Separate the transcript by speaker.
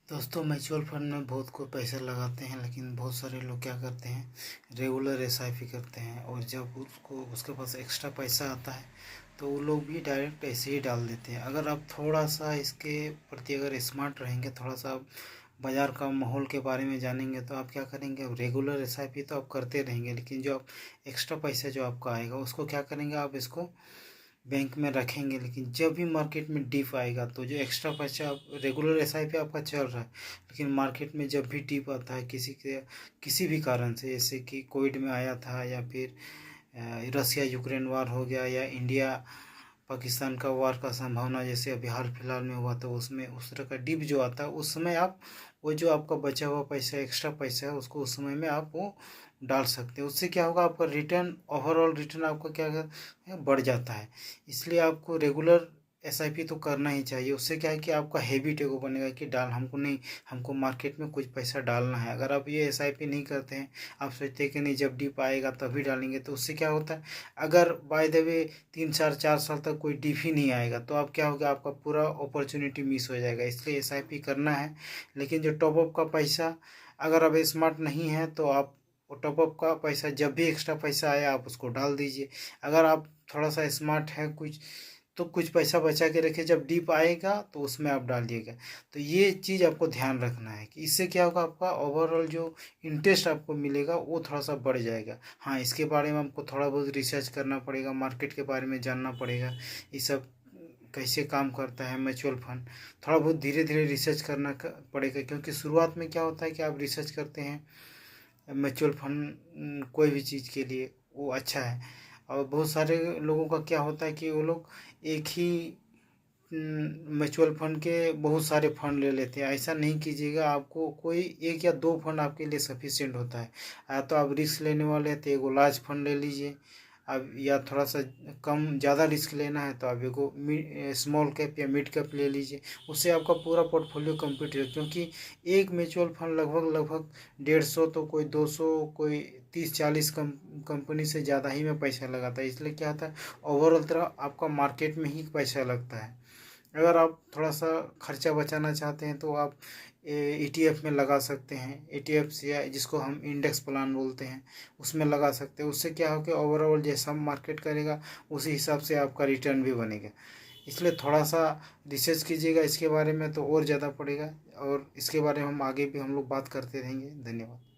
Speaker 1: दोस्तों, mutual fund में बहुत को पैसा लगाते हैं, लेकिन बहुत सारे लोग क्या करते हैं, रेगुलर एसआईपी करते हैं। और जब उसको उसके पास एक्स्ट्रा पैसा आता है तो वो लोग भी डायरेक्ट ऐसे ही डाल देते हैं। अगर आप थोड़ा सा इसके प्रति अगर स्मार्ट रहेंगे, थोड़ा सा आप बाज़ार का माहौल के बारे में जानेंगे, तो आप क्या करेंगे, अब रेगुलर एसआईपी तो आप करते रहेंगे, लेकिन जो आप एक्स्ट्रा पैसा जो आपका आएगा उसको क्या करेंगे, आप इसको बैंक में रखेंगे। लेकिन जब भी मार्केट में डिप आएगा तो जो एक्स्ट्रा पैसा आप रेगुलर एसआईपी आपका चल रहा है, लेकिन मार्केट में जब भी डिप आता है किसी भी कारण से, जैसे कि कोविड में आया था, या फिर रसिया यूक्रेन वार हो गया, या इंडिया पाकिस्तान का वार का संभावना जैसे अभी हाल फिलहाल में हुआ, तो उसमें उस तरह का डिप जो आता है, उस समय आप वो जो आपका बचा हुआ पैसा, एक्स्ट्रा पैसा है, उसको उस समय में आप वो डाल सकते हैं। उससे क्या होगा, आपका रिटर्न, ओवरऑल रिटर्न आपका क्या है, बढ़ जाता है। इसलिए आपको रेगुलर एसआईपी तो करना ही चाहिए। उससे क्या है कि आपका हैबिट एगो बनेगा कि डाल हमको नहीं, हमको मार्केट में कुछ पैसा डालना है। अगर आप ये एसआईपी नहीं करते हैं, आप सोचते हैं कि नहीं जब डिप आएगा तभी डालेंगे, तो उससे क्या होता है, अगर बाय द वे 3 4 4 साल तक कोई डिप ही नहीं आएगा तो आप क्या होगा, आपका पूरा अपॉर्चुनिटी मिस हो जाएगा। इसलिए एसआईपी करना है। लेकिन जो टॉपअप का पैसा, अगर आप स्मार्ट नहीं है तो आप वो टॉपअप का पैसा जब भी एक्स्ट्रा पैसा आया आप उसको डाल दीजिए। अगर आप थोड़ा सा स्मार्ट है कुछ, तो कुछ पैसा बचा के रखिए, जब डिप आएगा तो उसमें आप डालिएगा। तो ये चीज़ आपको ध्यान रखना है कि इससे क्या होगा, आपका ओवरऑल जो इंटरेस्ट आपको मिलेगा वो थोड़ा सा बढ़ जाएगा। हाँ, इसके बारे में आपको थोड़ा बहुत रिसर्च करना पड़ेगा, मार्केट के बारे में जानना पड़ेगा, ये सब कैसे काम करता है म्यूचुअल फंड। थोड़ा बहुत धीरे धीरे रिसर्च करना पड़ेगा, क्योंकि शुरुआत में क्या होता है कि आप रिसर्च करते हैं म्यूचुअल फंड कोई भी चीज़ के लिए वो अच्छा है। और बहुत सारे लोगों का क्या होता है कि वो लोग एक ही म्यूचुअल फंड के बहुत सारे फंड ले लेते हैं। ऐसा नहीं कीजिएगा, आपको कोई एक या दो फंड आपके लिए सफिशिएंट होता है। या तो आप रिस्क लेने वाले हैं तो एगो लार्ज फंड ले लीजिए। अब या थोड़ा सा कम ज़्यादा रिस्क लेना है तो आप एगो स्मॉल कैप या मिड कैप ले लीजिए। उससे आपका पूरा पोर्टफोलियो कंप्लीट है, क्योंकि एक म्यूचुअल फंड लगभग लगभग 150, तो कोई 200, कोई 30 40 कंपनी से ज़्यादा ही में पैसा लगाता है। इसलिए क्या होता है, ओवरऑल तरह आपका मार्केट में ही पैसा लगता है। अगर आप थोड़ा सा खर्चा बचाना चाहते हैं तो आप ईटीएफ में लगा सकते हैं, ईटीएफ या जिसको हम इंडेक्स प्लान बोलते हैं, उसमें लगा सकते हैं। उससे क्या हो कि ओवरऑल जैसा मार्केट करेगा उसी हिसाब से आपका रिटर्न भी बनेगा। इसलिए थोड़ा सा रिसर्च कीजिएगा इसके बारे में, तो और ज़्यादा पड़ेगा। और इसके बारे में हम आगे भी हम लोग बात करते रहेंगे। धन्यवाद।